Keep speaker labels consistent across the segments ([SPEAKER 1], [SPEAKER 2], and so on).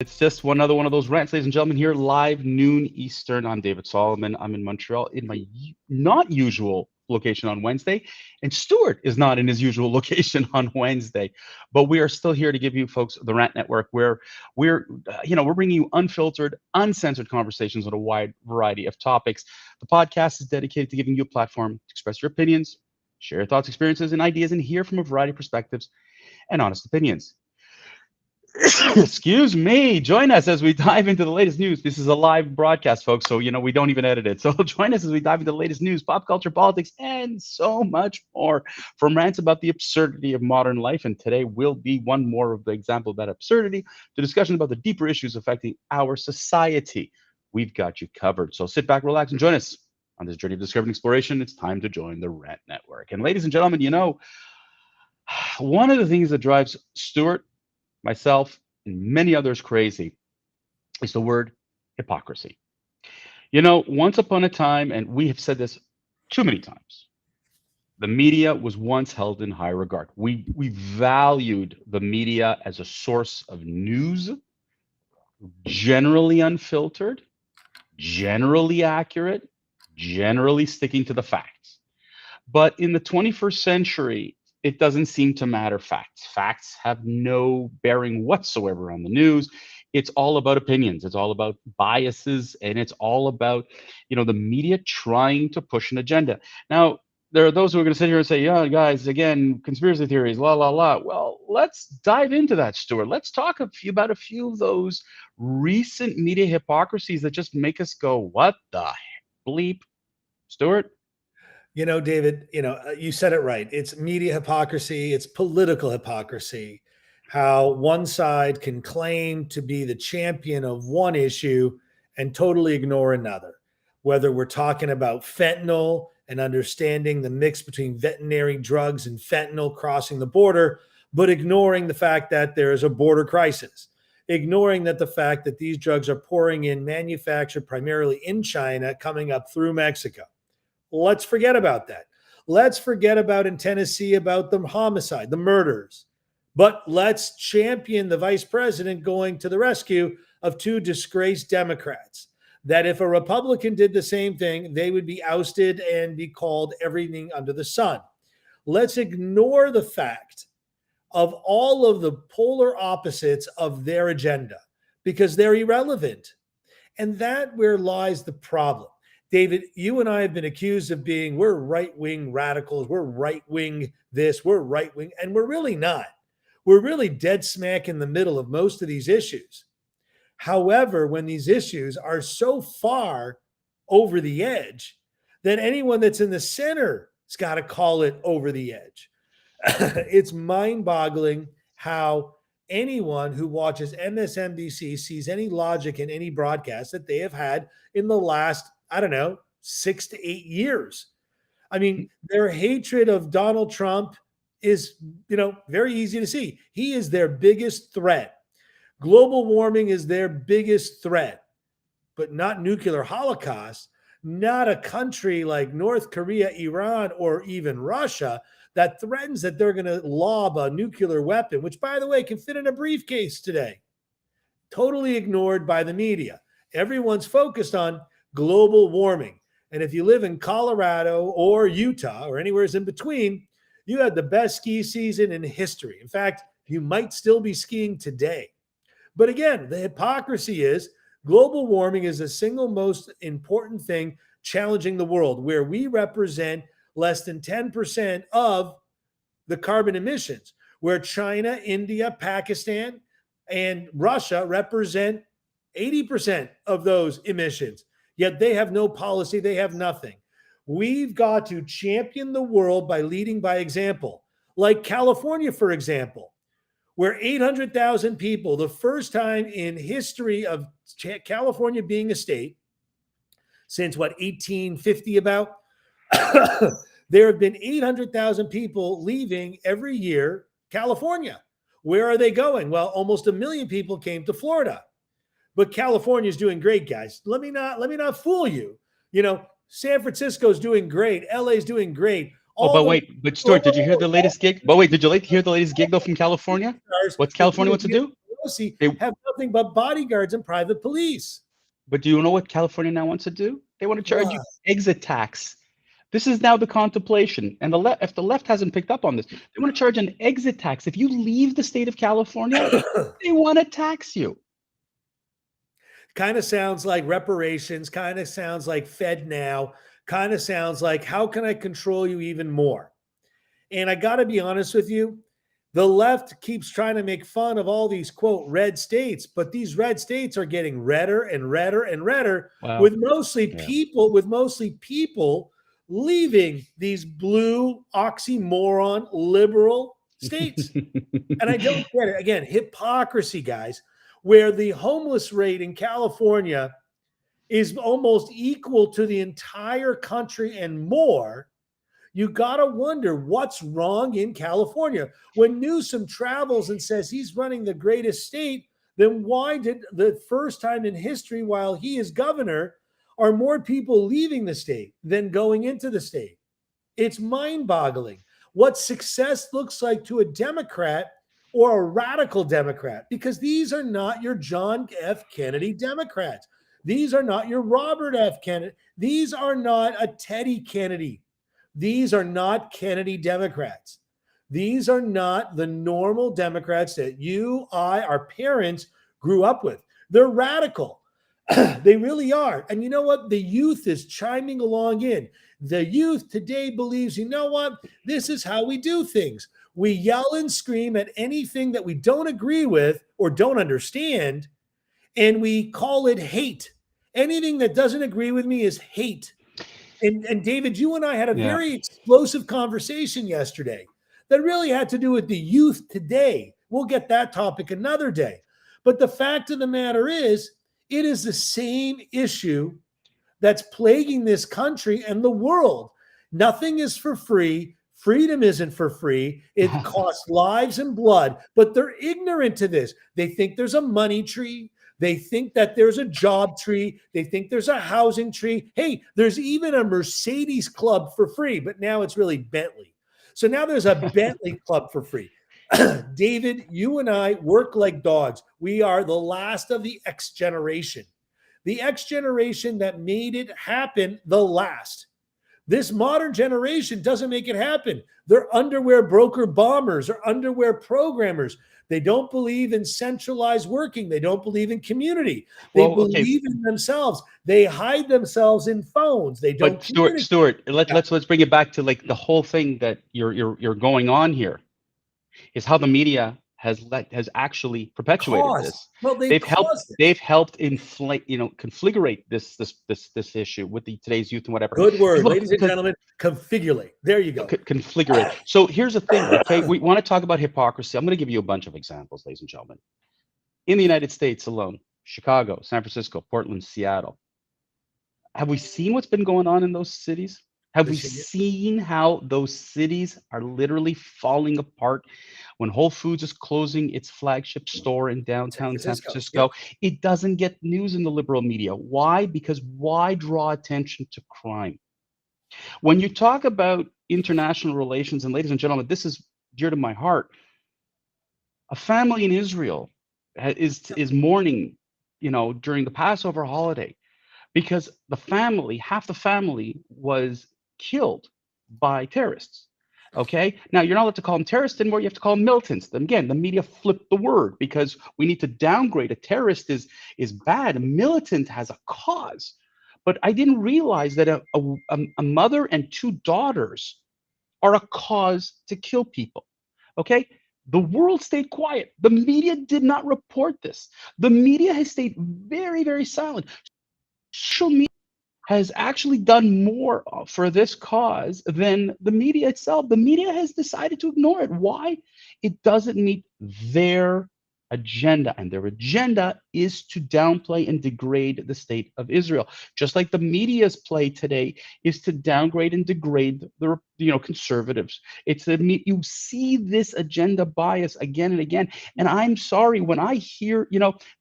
[SPEAKER 1] It's just one other one of those rants, ladies and gentlemen, here live noon Eastern. I'm David Solomon. I'm in Montreal in my not usual location on Wednesday, and Stuart is not in his usual location on Wednesday. But we are still here to give you folks the Rant Network, where we're bringing you unfiltered, uncensored conversations on a wide variety of topics. The podcast is dedicated to giving you a platform to express your opinions, share your thoughts, experiences, and ideas, and hear from a variety of perspectives and honest opinions. Excuse me. Join us as we dive into the latest news. This is a live broadcast, folks, so we don't even edit it. So join us as we dive into the latest news, pop culture, politics, and so much more. From rants about the absurdity of modern life, and today will be one more of the example of that absurdity, to discussion about the deeper issues affecting our society. We've got you covered. So sit back, relax, and join us on this journey of discovery and exploration. It's time to join the Rant Network. And ladies and gentlemen, one of the things that drives Stuart, myself, and many others crazy is the word hypocrisy. Once upon a time, and we have said this too many times, the media was once held in high regard. We valued the media as a source of news, generally unfiltered, generally accurate, generally sticking to the facts. But in the 21st century, it doesn't seem to matter facts. Facts have no bearing whatsoever on the news. It's all about opinions. It's all about biases, and it's all about, the media trying to push an agenda. Now, there are those who are going to sit here and say, yeah, guys, again, conspiracy theories, la, la, la. Well, let's dive into that, Stuart. Let's talk about a few of those recent media hypocrisies that just make us go, what the bleep? Stuart?
[SPEAKER 2] David, you said it right. It's media hypocrisy. It's political hypocrisy. How one side can claim to be the champion of one issue and totally ignore another. Whether we're talking about fentanyl and understanding the mix between veterinary drugs and fentanyl crossing the border, but ignoring the fact that there is a border crisis. Ignoring that the fact that these drugs are pouring in, manufactured primarily in China, coming up through Mexico. Let's forget about that. Let's forget about in Tennessee about the homicide, the murders. But let's champion the vice president going to the rescue of two disgraced Democrats. That if a Republican did the same thing, they would be ousted and be called everything under the sun. Let's ignore the fact of all of the polar opposites of their agenda because they're irrelevant. And that where lies the problem. David, you and I have been accused of we're right-wing radicals, we're right-wing this, we're right-wing, and we're really not. We're really dead smack in the middle of most of these issues. However, when these issues are so far over the edge, then anyone that's in the center has got to call it over the edge. It's mind-boggling how anyone who watches MSNBC sees any logic in any broadcast that they have had in the last 6 to 8 years. I mean, their hatred of Donald Trump is, very easy to see. He is their biggest threat. Global warming is their biggest threat, but not nuclear holocaust, not a country like North Korea, Iran, or even Russia that threatens that they're going to lob a nuclear weapon, which, by the way, can fit in a briefcase today. Totally ignored by the media. Everyone's focused on global warming. And if you live in Colorado or Utah or anywhere in between, you had the best ski season in history. In fact, you might still be skiing today. But again, the hypocrisy is global warming is the single most important thing challenging the world, where we represent less than 10% of the carbon emissions, where China, India, Pakistan, and Russia represent 80% of those emissions. Yet they have no policy. They have nothing. We've got to champion the world by leading by example. Like California, for example, where 800,000 people, the first time in history of California being a state, since 1850 about, there have been 800,000 people leaving every year California. Where are they going? Well, almost 1 million people came to Florida. But California is doing great, guys. Let me not fool you. San Francisco's doing great. LA's doing great.
[SPEAKER 1] But Stuart, did you hear the latest gig? But wait, did you hear the latest gig though from California? What's California wants to do?
[SPEAKER 2] Pelosi
[SPEAKER 1] They,
[SPEAKER 2] have nothing but bodyguards and private police.
[SPEAKER 1] but do you know what California now wants to do? They want to charge you
[SPEAKER 2] Wow.
[SPEAKER 1] exit tax. This is now the contemplation, and if the left hasn't picked up on this, they want to charge an exit tax. If you leave the state of California, they want to tax you.
[SPEAKER 2] Kind of sounds like reparations, kind of sounds like Fed now, kind of sounds like how can I control you even more? And I got to be honest with you, the left keeps trying to make fun of all these quote red states, but these red states are getting redder and redder and redder
[SPEAKER 1] Wow.
[SPEAKER 2] with mostly
[SPEAKER 1] Yeah.
[SPEAKER 2] people leaving these blue oxymoron liberal states. And I don't get it. Again, hypocrisy, guys, where the homeless rate in California is almost equal to the entire country and more. You got to wonder what's wrong in California. When Newsom travels and says he's running the greatest state, then why did the first time in history while he is governor are more people leaving the state than going into the state? It's mind-boggling what success looks like to a Democrat or a radical Democrat, because these are not your John F. Kennedy Democrats. These are not your Robert F. Kennedy. These are not a Teddy Kennedy. These are not Kennedy Democrats. These are not the normal Democrats that you, I, our parents grew up with. They're radical. They really are. And you know what? The youth is chiming along in. The youth today believes, you know what? This is how we do things. We yell and scream at anything that we don't agree with or don't understand, and we call it hate. Anything that doesn't agree with me is hate. And David, you and I had a very explosive conversation yesterday that really had to do with the youth today. We'll get that topic another day. But the fact of the matter is, it is the same issue that's plaguing this country and the world. Nothing is for free. Freedom isn't for free. It costs lives and blood, but they're ignorant to this. They think there's a money tree. They think that there's a job tree. They think there's a housing tree. Hey, there's even a Mercedes club for free, but now it's really Bentley. So now there's a Bentley club for free. David, you and I work like dogs. We are the last of the X generation. The X generation that made it happen the last. This modern generation doesn't make it happen. They're underwear broker bombers or underwear programmers. They don't believe in centralized working. They don't believe in community. They believe in themselves. They hide themselves in phones. They don't.
[SPEAKER 1] But Stuart, let's bring it back to like the whole thing that you're going on here is how the media has actually perpetuated this.
[SPEAKER 2] Well,
[SPEAKER 1] they've helped inflate, configurate this issue with today's youth and whatever.
[SPEAKER 2] Good word, ladies and gentlemen. Configurate. There you go.
[SPEAKER 1] Configurate. So here's the thing. Okay, we want to talk about hypocrisy. I'm going to give you a bunch of examples, ladies and gentlemen. In the United States alone, Chicago, San Francisco, Portland, Seattle. Have we seen what's been going on in those cities? Have we seen how those cities are literally falling apart when Whole Foods is closing its flagship store in downtown San Francisco? It doesn't get news in the liberal media. Why? Because why draw attention to crime? When you talk about international relations, and ladies and gentlemen, this is dear to my heart. A family in Israel is mourning, during the Passover holiday because half the family was killed by terrorists. Okay, now you're not allowed to call them terrorists anymore. You have to call them militants. Then again, the media flipped the word because we need to downgrade. A terrorist is bad. A militant has a cause. But I didn't realize that a mother and two daughters are a cause to kill people. Okay, the world stayed quiet. The media did not report this. The media has stayed very, very silent. Social media has actually done more for this cause than the media itself. The media has decided to ignore it. Why? It doesn't meet their agenda, and their agenda is to downplay and degrade the state of Israel, just like the media's play today is to downgrade and degrade the conservatives. You see this agenda bias again and again, and I'm sorry when I hear,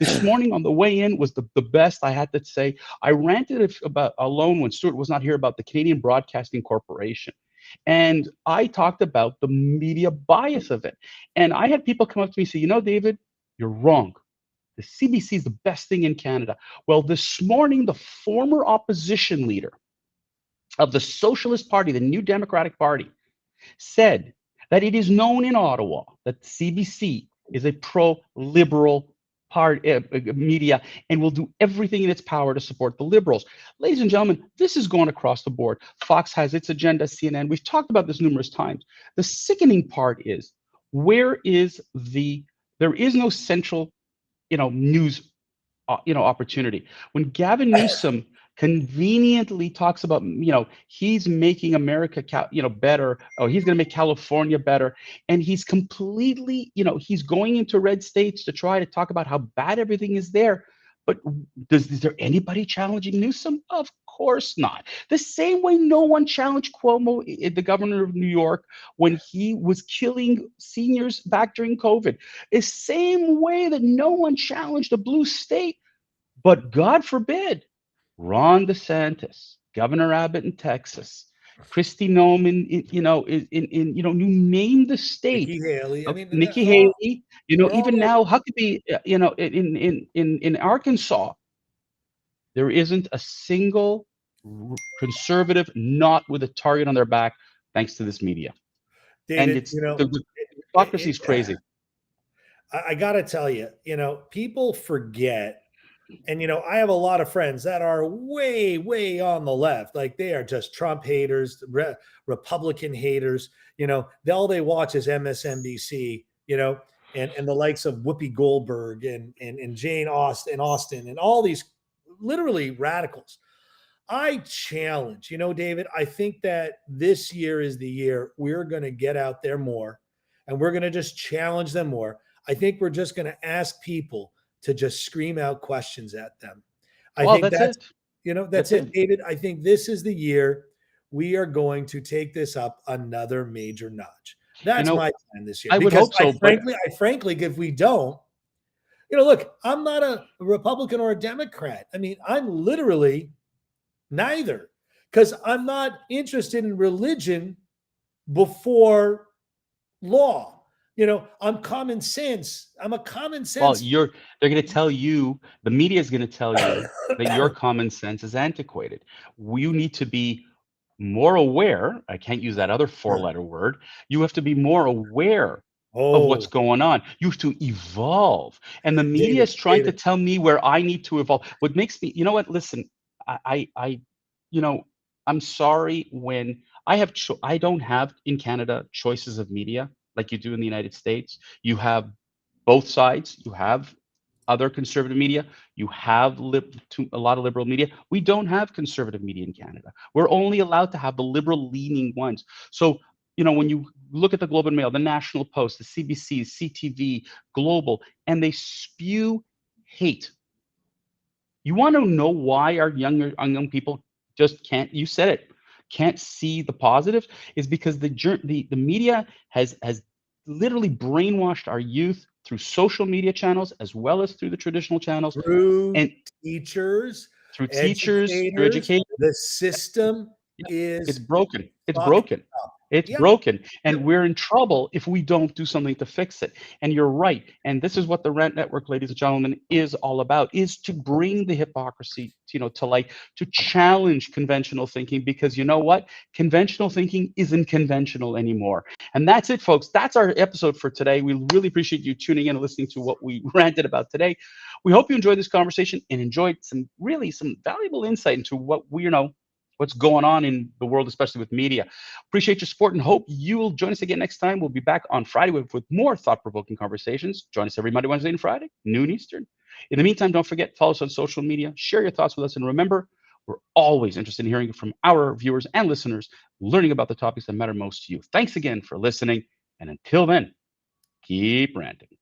[SPEAKER 1] this morning on the way in was the best. I had to say I ranted about alone when Stuart was not here about the Canadian Broadcasting Corporation. And I talked about the media bias of it. And I had people come up to me and say, David, You're wrong. The CBC is the best thing in Canada. Well, this morning, the former opposition leader of the Socialist Party, the New Democratic Party, said that it is known in Ottawa that the CBC is a pro-liberal media and will do everything in its power to support the liberals. Ladies and gentlemen, this is going across the board. Fox has its agenda, CNN. We've talked about this numerous times. The sickening part is where is there is no central, news opportunity. When Gavin Newsom conveniently talks about, he's making America, better, or he's going to make California better, and he's completely, he's going into red states to try to talk about how bad everything is there. But is there anybody challenging Newsom? Of course not. The same way no one challenged Cuomo, the governor of New York, when he was killing seniors back during COVID. The same way that no one challenged a blue state. But God forbid, Ron DeSantis, Governor Abbott in Texas, Kristi Noem you name the state.
[SPEAKER 2] Nikki Haley. I mean,
[SPEAKER 1] Nikki
[SPEAKER 2] all,
[SPEAKER 1] Haley,
[SPEAKER 2] they're
[SPEAKER 1] even
[SPEAKER 2] all
[SPEAKER 1] now Huckabee, in Arkansas, there isn't a single conservative not with a target on their back, thanks to this media. And
[SPEAKER 2] David.
[SPEAKER 1] it's the hypocrisy is crazy.
[SPEAKER 2] I got to tell you, people forget. And, I have a lot of friends that are way, way on the left. Like they are just Trump haters, Republican haters. All they watch is MSNBC, and the likes of Whoopi Goldberg and Jane Austen and all these literally radicals. I challenge, David, I think that this year is the year we're going to get out there more and we're going to just challenge them more. I think we're just going to ask people to just scream out questions at them. I think that's it. That's it, David. I think this is the year we are going to take this up another major notch. That's my plan this year.
[SPEAKER 1] I would hope so.
[SPEAKER 2] I frankly, if we don't, look, I'm not a Republican or a Democrat. I mean, I'm literally neither, because I'm not interested in religion before law. I'm common sense. I'm a common sense.
[SPEAKER 1] Well, they're going to tell you, the media is going to tell you that your common sense is antiquated. You need to be more aware. I can't use that other four-letter word. You have to be more aware of what's going on. You have to evolve. And the media is trying to tell me where I need to evolve. What makes me, listen, I'm sorry when I don't have in Canada choices of media like you do in the United States. You have both sides. You have other conservative media. You have a lot of liberal media. We don't have conservative media in Canada. We're only allowed to have the liberal-leaning ones. So, when you look at the Globe and Mail, the National Post, the CBC, CTV, Global, and they spew hate. You want to know why our young people just can't, you said it, can't see the positives, is because the media has literally brainwashed our youth through social media channels as well as through the traditional channels.
[SPEAKER 2] Through
[SPEAKER 1] and
[SPEAKER 2] teachers,
[SPEAKER 1] through educators.
[SPEAKER 2] The system
[SPEAKER 1] It's broken. It's
[SPEAKER 2] fucked
[SPEAKER 1] broken.
[SPEAKER 2] up.
[SPEAKER 1] It's
[SPEAKER 2] Yeah.
[SPEAKER 1] broken. And we're in trouble if we don't do something to fix it. And you're right. And this is what the Rant Network, ladies and gentlemen, is all about, is to bring the hypocrisy, to light, to challenge conventional thinking, because you know what? Conventional thinking isn't conventional anymore. And that's it, folks. That's our episode for today. We really appreciate you tuning in and listening to what we ranted about today. We hope you enjoyed this conversation and enjoyed some valuable insight into what's going on in the world, especially with media. Appreciate your support and hope you will join us again next time. We'll be back on Friday with more thought-provoking conversations. Join us every Monday, Wednesday, and Friday, noon Eastern. In the meantime, don't forget, follow us on social media, share your thoughts with us, and remember, we're always interested in hearing from our viewers and listeners, learning about the topics that matter most to you. Thanks again for listening, and until then, keep ranting.